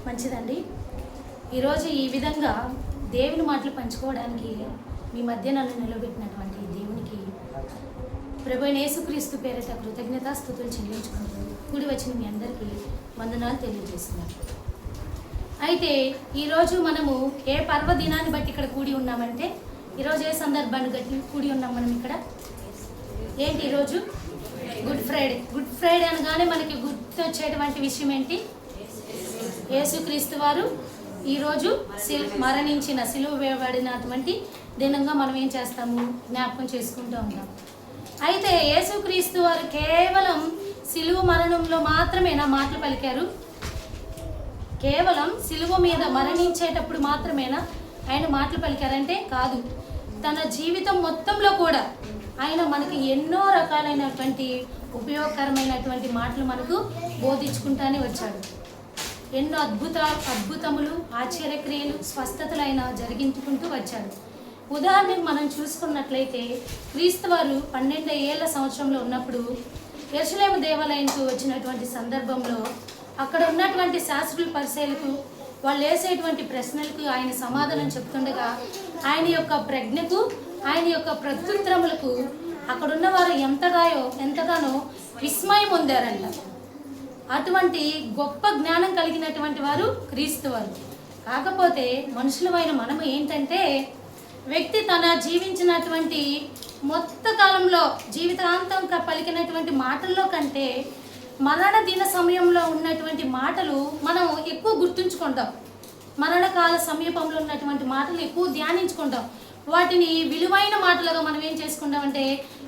మంచిదండి. ఈరోజు ఈ విధంగా దేవుని మాటలు పంచుకోవడానికి మీ మధ్య నన్ను నిలబెట్టినటువంటి దేవునికి ప్రభువైన యేసుక్రీస్తు పేరిట కృతజ్ఞతాస్తుతులు చెల్లించుకుంటూ కూడి వచ్చిన మీ అందరికీ వందనాలు తెలియజేస్తున్నాను. అయితే ఈరోజు మనము ఏ పర్వదినాన్ని బట్టి ఇక్కడ కూడి ఉన్నామంటే, ఈరోజు ఏ సందర్భాన్ని బట్టి కూడి ఉన్నాం మనం ఇక్కడ? ఏంటి ఈరోజు? Good Friday. గుడ్ ఫ్రైడే అనగానే మనకి గుర్తొచ్చేటువంటి విషయం ఏంటి? యేసుక్రీస్తు వారు ఈరోజు మరణించిన, సిలువ వేయబడినటువంటి దినంగా మనం ఏం చేస్తాము? జ్ఞాపకం చేసుకుంటూ ఉంటాం. అయితే యేసుక్రీస్తు వారు కేవలం సిలువ మరణంలో మాత్రమే నా మాటలు పలికారు? కేవలం సిలువ మీద మరణించేటప్పుడు మాత్రమేనా ఆయన మాటలు పలికారంటే కాదు. తన జీవితం మొత్తంలో కూడా ఆయన మనకి ఎన్నో రకాలైనటువంటి ఉపయోగకరమైనటువంటి మాటలు మనకు బోధించుకుంటానే వచ్చాడు. ఎన్నో అద్భుతములు, ఆశ్చర్యక్రియలు, స్వస్థతలు ఆయన జరిగించుకుంటూ వచ్చాడు. ఉదాహరణకు మనం చూసుకున్నట్లయితే క్రీస్తు వారు 12 ఏళ్ల సంవత్సరంలో ఉన్నప్పుడు యెరూషలేము దేవాలయానికి వచ్చినటువంటి సందర్భంలో అక్కడ ఉన్నటువంటి శాస్త్రుల పరిచయులకు వాళ్ళు వేసేటువంటి ప్రశ్నలకు ఆయన సమాధానం చెప్తుండగా ఆయన యొక్క ప్రజ్ఞకు, ఆయన యొక్క ప్రత్యుత్తరములకు అక్కడున్న వారు ఎంతగానో విస్మయం పొందారంట. అటువంటి గొప్ప జ్ఞానం కలిగినటువంటి వారు క్రీస్తు వారు. కాకపోతే మనుషులమైన మనము ఏంటంటే, వ్యక్తి తన జీవించినటువంటి మొత్త కాలంలో జీవితాంతం పలికినటువంటి మాటల్లో కంటే మరణ దిన సమయంలో ఉన్నటువంటి మాటలు మనం ఎక్కువ గుర్తుంచుకుంటాం. మరణకాల సమీపంలో ఉన్నటువంటి మాటలు ఎక్కువ ధ్యానించుకుంటాం. వాటిని విలువైన మాటలుగా మనం ఏం చేసుకుంటామంటే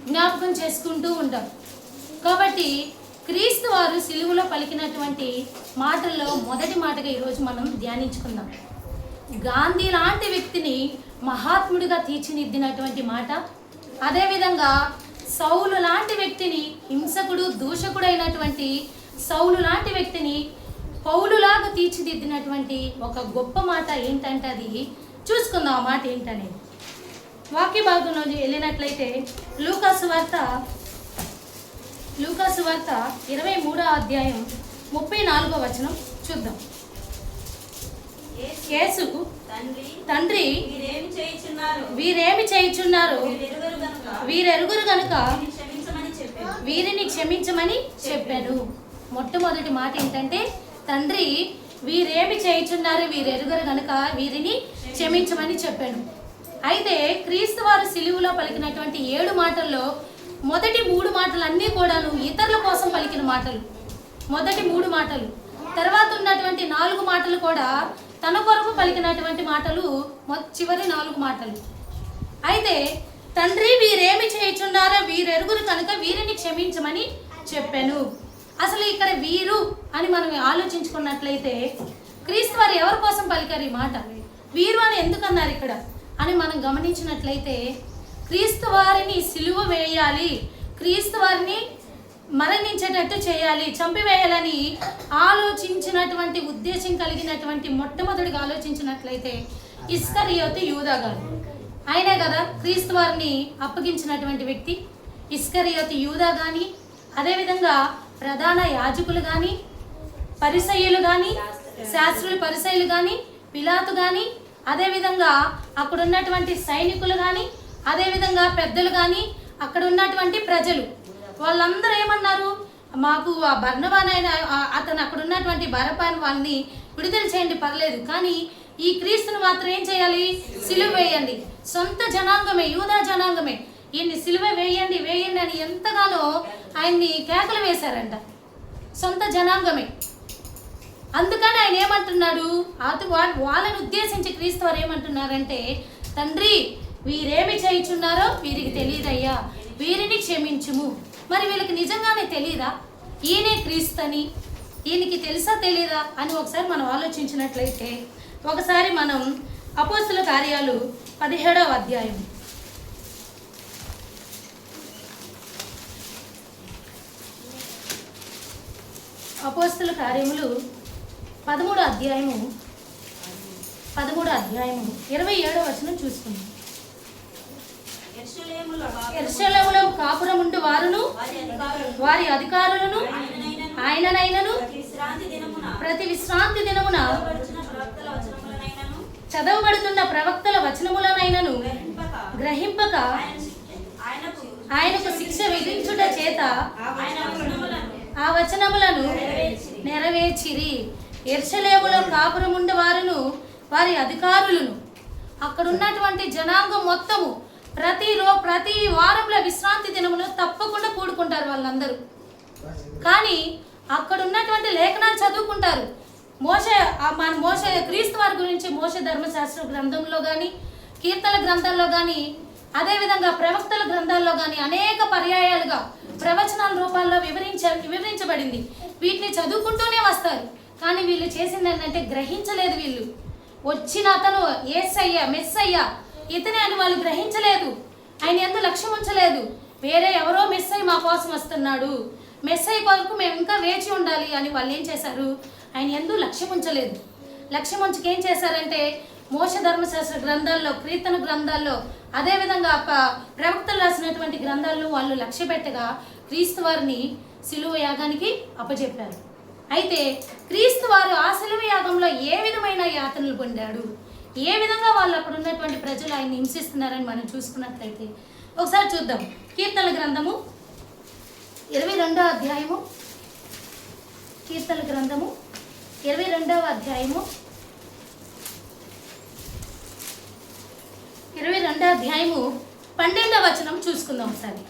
జ్ఞాపకం చేసుకుంటూ ఉంటాం. కాబట్టి క్రీస్తు వారు సిలువలో పలికినటువంటి మాటల్లో మొదటి మాటగా ఈరోజు మనం ధ్యానించుకుందాం. గాంధీ లాంటి వ్యక్తిని మహాత్ముడిగా తీర్చిదిద్దినటువంటి మాట, అదేవిధంగా సౌలు లాంటి వ్యక్తిని, హింసకుడు, దూషకుడు అయినటువంటి సౌలు లాంటి వ్యక్తిని పౌలులాగా తీర్చిదిద్దినటువంటి ఒక గొప్ప మాట ఏంటంటే అది చూసుకుందాం. ఆ మాట ఏంటనేది వాక్య భాగంలో వెళ్ళినట్లయితే లూకాసు వార్త 23వ అధ్యాయం 34వ వచనం చూద్దాం. యేసు తండ్రి వీరేమి చేయుచున్నారు వీరెరుగురు గనుక వీరిని క్షమించమని చెప్పాను. మొట్టమొదటి మాట ఏంటంటే, తండ్రి వీరేమి చేయుచున్నారు వీరెరుగురు గనుక వీరిని క్షమించమని చెప్పాను. అయితే క్రీస్తు వారు సిలువలో పలికినటువంటి 7 మాటల్లో మొదటి 3 మాటలు అన్నీ కూడాను ఇతరుల కోసం పలికిన మాటలు. మొదటి 3 మాటలు, తర్వాత ఉన్నటువంటి 4 మాటలు కూడా తన కొరకు పలికినటువంటి మాటలు, చివరి 4 మాటలు. అయితే తండ్రి వీరేమి చేయుచున్నారో వీరెరుగురు కనుక వీరిని క్షమించమని చెప్పాను. అసలు ఇక్కడ వీరు అని మనం ఆలోచించుకున్నట్లయితే క్రీస్తు వారు ఎవరి కోసం పలికారు ఈ మాట? వీరు అని ఎందుకన్నారు ఇక్కడ అని మనం గమనించినట్లయితే, క్రీస్తు వారిని సిలువ వేయాలి, క్రీస్తు వారిని మరణించేటట్టు చేయాలి, చంపివేయాలని ఆలోచించినటువంటి ఉద్దేశం కలిగినటువంటి మొట్టమొదటిగా ఆలోచించినట్లయితే ఇస్కరియోతు యూదా గారు. ఆయనే కదా క్రీస్తు వారిని అప్పగించినటువంటి వ్యక్తి. ఇస్కరియోతు యూదా కానీ, అదేవిధంగా ప్రధాన యాజకులు కానీ, పరిసయ్యులు కానీ, శాస్త్రుల పరిసయ్యులు కానీ, పిలాతు కానీ, అదేవిధంగా అక్కడ ఉన్నటువంటి సైనికులు కానీ, అదేవిధంగా పెద్దలు కానీ, అక్కడ ఉన్నటువంటి ప్రజలు వాళ్ళందరూ ఏమన్నారు? మాకు ఆ బర్నబానైనా అతను అక్కడ ఉన్నటువంటి బరపాని వాళ్ళని విడుదల చేయండి, పర్లేదు, కానీ ఈ క్రీస్తును మాత్రం ఏం చేయాలి? సిలువ వేయండి. సొంత జనాంగమే, యూదా జనాంగమే, ఈయన్ని సిలువ వేయండి వేయండి అని ఎంతగానో ఆయన్ని కేకలు వేశారంట. సొంత జనాంగమే. అందుకని ఆయన ఏమంటున్నాడు? వాళ్ళని ఉద్దేశించి క్రీస్తు వారు ఏమంటున్నారంటే, తండ్రి వీరేమి చేయుచున్నారో వీరికి తెలియదయ్యా, వీరిని క్షమించుము. మరి వీళ్ళకి నిజంగానే తెలియదా ఈయనే క్రీస్తు అని? ఈయనకి తెలుసా తెలియదా అని ఒకసారి మనం ఆలోచించినట్లయితే, ఒకసారి మనం అపోస్తుల కార్యాలు 17వ అధ్యాయం అపోస్తుల కార్యములు 13వ అధ్యాయము 27వ వచనం చూసుకుందాం. యెరూషలేములో కాపురముండు వారును వారి అధికారులను ఆయననైనను ప్రతి విశ్రాంతి దినమున చదవబడుతున్న ప్రవక్తల వచనములనైనను గ్రహింపక ఆయనకు శిక్ష విధించుట చేత ఆ వచనములను నెరవేర్చిరి. యెరూషలేములో కాపురముండు వారును వారి అధికారులను, అక్కడ ఉన్నటువంటి జనాంగం మొత్తము ప్రతి వారంలో విశ్రాంతి దినమును తప్పకుండా కూడుకుంటారు వాళ్ళందరూ. కానీ అక్కడ ఉన్నటువంటి లేఖనాలు చదువుకుంటారు. మోషే క్రీస్తు వారి గురించి మోషే ధర్మశాస్త్ర గ్రంథంలో కానీ, కీర్తన గ్రంథంలో కానీ, అదేవిధంగా ప్రవక్తల గ్రంథాల్లో కానీ అనేక పర్యాయాలుగా ప్రవచనాల రూపాల్లో వివరించబడింది. వీటిని చదువుకుంటూనే వస్తారు. కానీ వీళ్ళు చేసింది ఏంటంటే గ్రహించలేదు. వీళ్ళు వచ్చిన అతను యేసయ్య మెస్సయ్య ఇతనే అని వాళ్ళు గ్రహించలేదు. ఆయన యందు లక్ష్యం ఉంచలేదు. వేరే ఎవరో మెస్సయ్య మా కోసం వస్తున్నాడు, మెస్సయ్య కొరకు మేము ఇంకా వేచి ఉండాలి అని వాళ్ళు ఏం చేశారు? ఆయన యందు లక్ష్యం ఉంచలేదు. లక్ష్యం ఉంచుకు ఏం చేశారంటే మోషే ధర్మశాస్త్ర గ్రంథాల్లో, కీర్తన గ్రంథాల్లో, అదేవిధంగా ప్రవక్తలు రాసినటువంటి గ్రంథాలను వాళ్ళు లక్ష్య పెట్టగా క్రీస్తు వారిని సిలువ యాగానికి అప్పచెప్పారు. అయితే క్రీస్తు వారు ఆ సిలువ యాగంలో ఏ విధమైన యాతనలు పొందాడు, ఏ విధంగా వాళ్ళు అక్కడ ఉన్నటువంటి ప్రజలు ఆయన్ని హింసిస్తున్నారని మనం చూసుకున్నట్లయితే ఒకసారి చూద్దాం. కీర్తనల గ్రంథము 22వ అధ్యాయము, కీర్తనల గ్రంథము 22వ అధ్యాయము 12వ వచనం చూసుకుందాం ఒకసారి.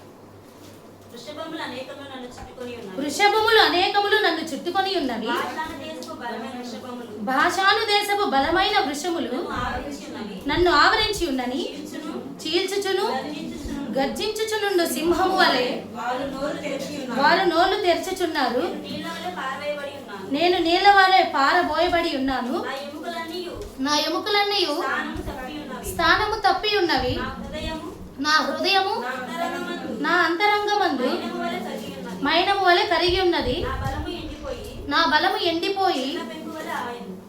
వృషభములు అనేకములు నన్ను చుట్టుకొని ఉన్నవి, భాషాను దేశపు బలమైన వృషములు నన్ను ఆవరించి ఉన్నని, చీల్చుచును గర్జించుచునుండు సింహము వలె వారు నోళ్లు తెరచుచున్నారు. నేను నీళ్ళ వలె పారబోయబడి ఉన్నాను, నా ఎముకలన్నీ స్థానము తప్పి ఉన్నవి, నా హృదయము నా అంతరంగమందు మైనము వలె కరిగి ఉన్నది, నా బలము ఎండిపోయి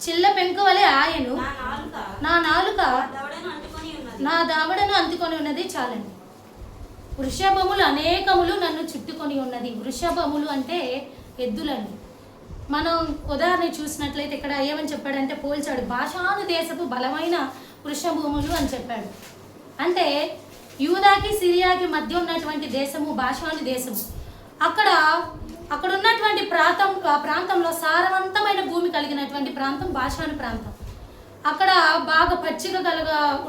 చిల్ల పెంకు వలె ఆయను, నా నాలుక నా దావడను అంటుకొని ఉన్నది. చాలండి. వృషభములు అనేకములు నన్ను చుట్టుకొని ఉన్నది. వృషభములు అంటే ఎద్దులండి. మనం ఉదాహరణ చూసినట్లయితే ఇక్కడ ఏమని చెప్పాడంటే పోల్చాడు, భాషాను దేశపు బలమైన వృషభములు అని చెప్పాడు. అంటే యూదాకి సిరియాకి మధ్య ఉన్నటువంటి దేశము భాషాను దేశము. అక్కడ ఉన్నటువంటి ప్రాంతంలో సారవంతమైన భూమి కలిగినటువంటి ప్రాంతం భాషాను ప్రాంతం. అక్కడ బాగా పచ్చిక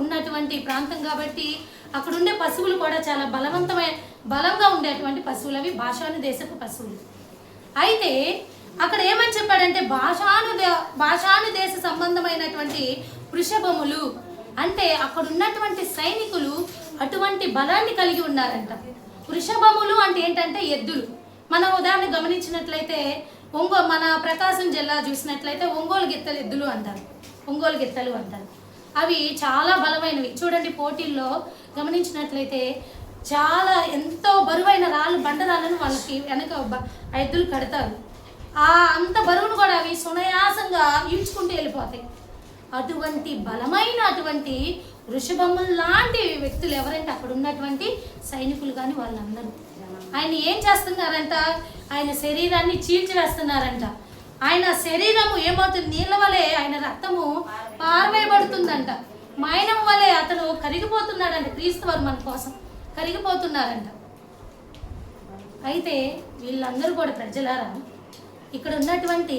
ఉన్నటువంటి ప్రాంతం కాబట్టి అక్కడ ఉండే పశువులు కూడా చాలా బలంగా ఉండేటువంటి పశువులు, అవి భాషాను దేశపు పశువులు. అయితే అక్కడ ఏమని చెప్పాడంటే భాషాను దేశ సంబంధమైనటువంటి వృషభములు అంటే అక్కడ ఉన్నటువంటి సైనికులు అటువంటి బలాన్ని కలిగి ఉన్నారంట. వృషభములు అంటే ఏంటంటే ఎద్దులు. మనం ఉదాహరణ గమనించినట్లయితే మన ప్రకాశం జిల్లా చూసినట్లయితే ఒంగోలు గిత్తలు ఎద్దులు అంటారు, ఒంగోలు గిత్తలు అంటారు. అవి చాలా బలమైనవి. చూడండి, పోటీల్లో గమనించినట్లయితే చాలా ఎంతో బరువైన బండరాలను వాళ్ళకి వెనక ఎద్దులు కడతారు. అంత బరువును కూడా అవి సునాయాసంగా ఈడ్చుకుంటూ వెళ్ళిపోతాయి. అటువంటి అటువంటి వృషభముల లాంటి వ్యక్తులు ఎవరంటే అక్కడ ఉన్నటువంటి సైనికులు కానీ వాళ్ళందరూ ఆయన ఏం చేస్తున్నారంట? ఆయన శరీరాన్ని చీల్చివేస్తున్నారంట. ఆయన శరీరము ఏమవుతుంది? నీళ్ళ వలె ఆయన రక్తము పారవేయబడుతుందంట. మైనం వలె అతను కరిగిపోతున్నాడంట. క్రీస్తు వారు మన కోసం కరిగిపోతున్నారంట. అయితే వీళ్ళందరూ కూడా ప్రజలారా, ఇక్కడ ఉన్నటువంటి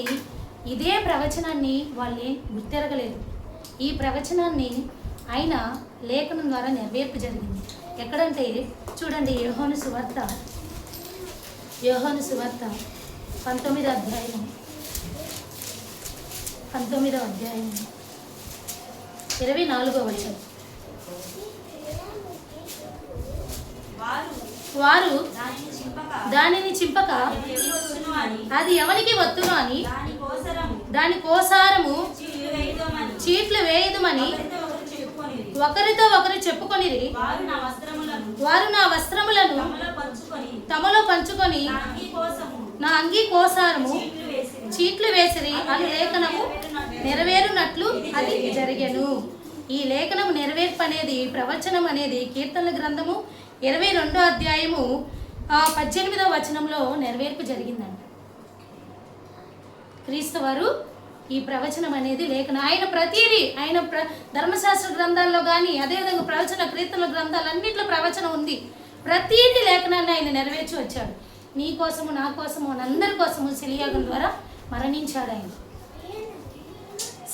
ఇదే ప్రవచనాన్ని వాళ్ళే గుర్తెరగలేదు. ఈ ప్రవచనాన్ని ఆయన లేఖనం ద్వారా నెరవేర్పు జరిగింది. ఎక్కడంటే చూడండి, యోహాను సువార్త 19వ అధ్యాయం 24వ వచనం. వారు దానిని చింపక అది ఎవరికి వత్తును అని దాని కోసారము చీట్లు వేయదుమని ఒకరితో ఒకరు చెప్పుకొనిరి. వారు నా వస్త్రములను తమలో పంచుకొని నా అంగీ కోసారము చీట్లు వేసిరి అని లేఖనము నెరవేరునట్లు అది జరిగెను. ఈ లేఖనము నెరవేర్పు అనేది, ప్రవచనం అనేది కీర్తనల గ్రంథము 22వ అధ్యాయము 18వ వచనంలో నెరవేర్పు జరిగిందంట. క్రీస్తు వారు ఈ ప్రవచనం అనేది లేఖనం. ఆయన ప్రతిదీ ఆయన ధర్మశాస్త్ర గ్రంథాల్లో కానీ అదేవిధంగా ప్రవచన కీర్తనల గ్రంథాలన్నింటిలో ప్రవచనం ఉంది. ప్రతిదీ లేఖనాన్ని ఆయన నెరవేర్చి వచ్చాడు. నీ కోసము, నా కోసము, మనందరి కోసము శిలయాగం ద్వారా మరణించాడు. ఆయన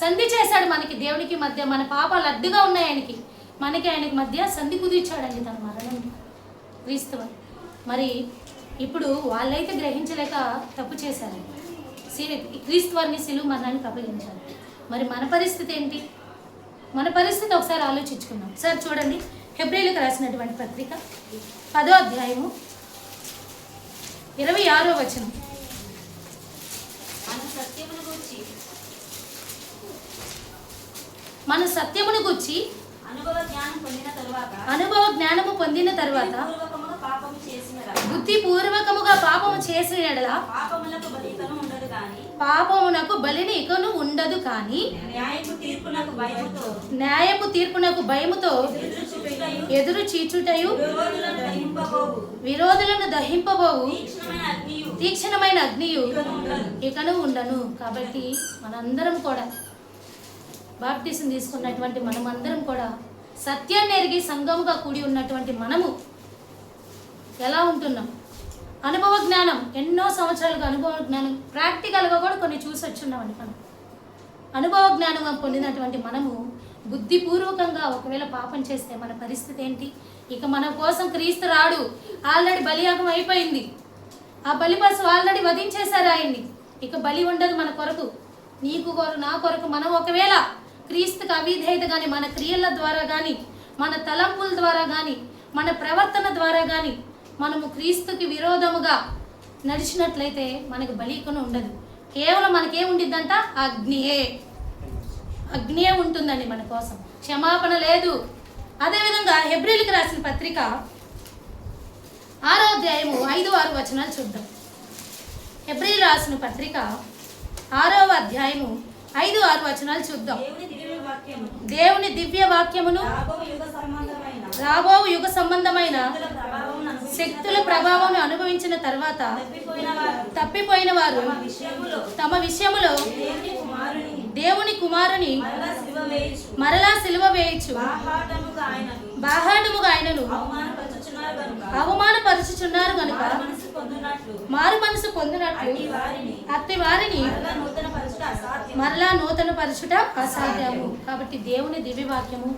సంధి చేశాడు మనకి, దేవునికి మధ్య. మన పాపాలు అడ్డుగా ఉన్నాయి ఆయనకి, ఆయనకి మధ్య సంధి కుదిర్చాడండి తన మరణం క్రీస్తు. మరి ఇప్పుడు వాళ్ళైతే గ్రహించలేక తప్పు చేశారు, క్రీస్తు వారిని సిలువ మరణానికి అప్పగించారు. మరి మన పరిస్థితి ఏంటి? మన పరిస్థితి ఒకసారి ఆలోచించుకుందాం. సార్ చూడండి, హెబ్రీయులకు రాసినటువంటి పత్రిక 10వ అధ్యాయము 26వ వచనం. మన సత్యమును గూర్చి అనుభవ జ్ఞానము పొందిన తరువాత బుద్ధిపూర్వకముగా పాపము చేసిన ఎడల పాపమునకు బలిని ఇకను ఉండదు, కానీ న్యాయపు తీర్పునకు భయముతో ఎదురు చీచుటయు విరోధులను దహింపబోవు తీక్షణమైన అగ్నియు ఇకను ఉండను. కాబట్టి మనందరం కూడా బాప్టిజం తీసుకున్నటువంటి మనమందరం కూడా సత్యాన్ని ఎరిగి సంఘముగా కూడి ఉన్నటువంటి మనము ఎలా ఉంటున్నాం? అనుభవ జ్ఞానం, ఎన్నో సంవత్సరాలుగా అనుభవ జ్ఞానం, ప్రాక్టికల్గా కూడా కొన్ని చూసి వచ్చున్నామండి. మనం అనుభవ జ్ఞానం పొందినటువంటి మనము బుద్ధిపూర్వకంగా ఒకవేళ పాపం చేస్తే మన పరిస్థితి ఏంటి? ఇక మన కోసం క్రీస్తు రాడు, ఆల్రెడీ బలియాగం అయిపోయింది. ఆ బలిపశు ఆల్రెడీ వధించేశారు ఆయన్ని. ఇక బలి ఉండదు మన కొరకు, నీకు కొరకు, నా కొరకు. మనం ఒకవేళ క్రీస్తుకు అవిధేయత కానీ, మన క్రియల ద్వారా కానీ, మన తలంపుల ద్వారా కానీ, మన ప్రవర్తన ద్వారా కానీ మనము క్రీస్తుకి విరోధముగా నడిచినట్లయితే మనకు బలికను ఉండదు. కేవలం మనకేముండిద్దంట? అగ్నియే ఉంటుందండి మన కోసం, క్షమాపణ లేదు. అదేవిధంగా హెబ్రీయులకు రాసిన పత్రిక 6వ అధ్యాయము 5-6 వచనాలు చూద్దాం. హెబ్రీయులు రాసిన పత్రిక 6వ అధ్యాయము 5-6 వచనాలు చూద్దాం. దేవుని దివ్య వాక్యమును రాబో యుగ సంబంధమైన శక్తుల ప్రభావం అనుభవించిన తర్వాత తప్పిపోయిన వారు తమ విషయములో దేవుని కుమారుని మరలా సిలువ వేయచ్చు బాహాటముగా ఆయనను అవమానపరుచుచున్నారు కనుక మారు మనసు పొందినట్లు అట్టి వారిని మరలా నూతన పరచుట అసాధ్యము. కాబట్టి దేవుని దివ్యవాక్యము,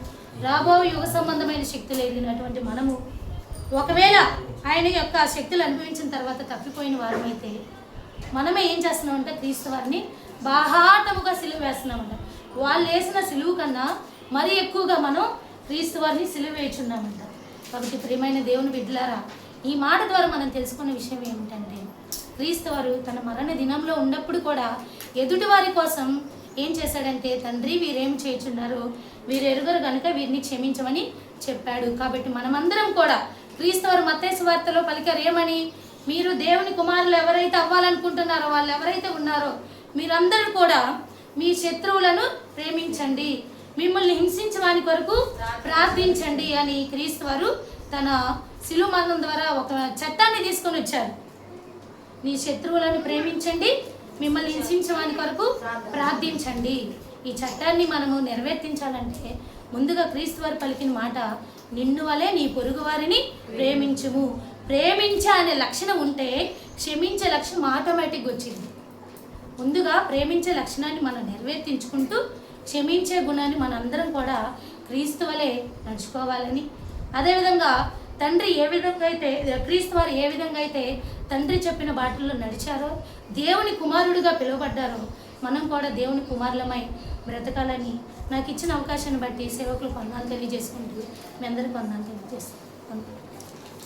రాబో యుగ సంబంధమైన శక్తులు ఎదిగినటువంటి మనము ఒకవేళ ఆయన యొక్క శక్తులు అనుభవించిన తర్వాత తప్పిపోయిన వారమైతే మనమే ఏం చేస్తున్నామంటే క్రీస్తు వారిని బాహాటముగా సిలువ వేస్తున్నామంట. వాళ్ళు వేసిన సిలువు కన్నా మరీ ఎక్కువగా మనం క్రీస్తు వారిని సిలువ వేయుచున్నామంట. కాబట్టి ప్రియమైన దేవుని బిడ్డలారా, ఈ మాట ద్వారా మనం తెలుసుకున్న విషయం ఏమిటంటే, క్రీస్తు వారు తన మరణ దినంలో ఉన్నప్పుడు కూడా ఎదుటి వారి కోసం ఏం చేశాడంటే, తండ్రి వీరేం చేయుచున్నారో వీరు ఎరుగరు కనుక వీరిని క్షమించమని చెప్పాడు. కాబట్టి మనమందరం కూడా క్రీస్తు వారు మత్తయి సువార్తలో పలికారు ఏమని? మీరు దేవుని కుమారులు ఎవరైతే అవ్వాలనుకుంటున్నారో, వాళ్ళు ఎవరైతే ఉన్నారో మీరందరూ కూడా మీ శత్రువులను ప్రేమించండి, మిమ్మల్ని హింసించే వాని కొరకు ప్రార్థించండి అని క్రీస్తు వారు తన శిలువ మరణం ద్వారా ఒక చట్టాన్ని తీసుకొని వచ్చారు. నీ శత్రువులను ప్రేమించండి, మిమ్మల్ని హింసించే వాని కొరకు ప్రార్థించండి. ఈ చట్టాన్ని మనము నెరవేర్తించాలంటే ముందుగా క్రీస్తు వారు పలికిన మాట, నిన్ను వలె నీ పొరుగు వారిని ప్రేమించుము. ప్రేమించే అనే లక్షణం ఉంటే క్షమించే లక్షణం ఆటోమేటిక్గా వచ్చింది. ముందుగా ప్రేమించే లక్షణాన్ని మనం నెరవేర్తించుకుంటూ క్షమించే గుణాన్ని మనందరం కూడా క్రీస్తు వలె నడుచుకోవాలని, అదేవిధంగా తండ్రి ఏ విధంగా అయితే క్రీస్తు వారు ఏ విధంగా అయితే తండ్రి చెప్పిన బాటల్లో నడిచారో, దేవుని కుమారుడిగా పిలువబడ్డారో, మనం కూడా దేవుని కుమారులమై బ్రతకాలని నాకు ఇచ్చిన అవకాశాన్ని బట్టి సేవకులు వందనాలు తెలియజేసుకుంటూ మీ అందరికీ వందనాలు తెలియజేస్తాను.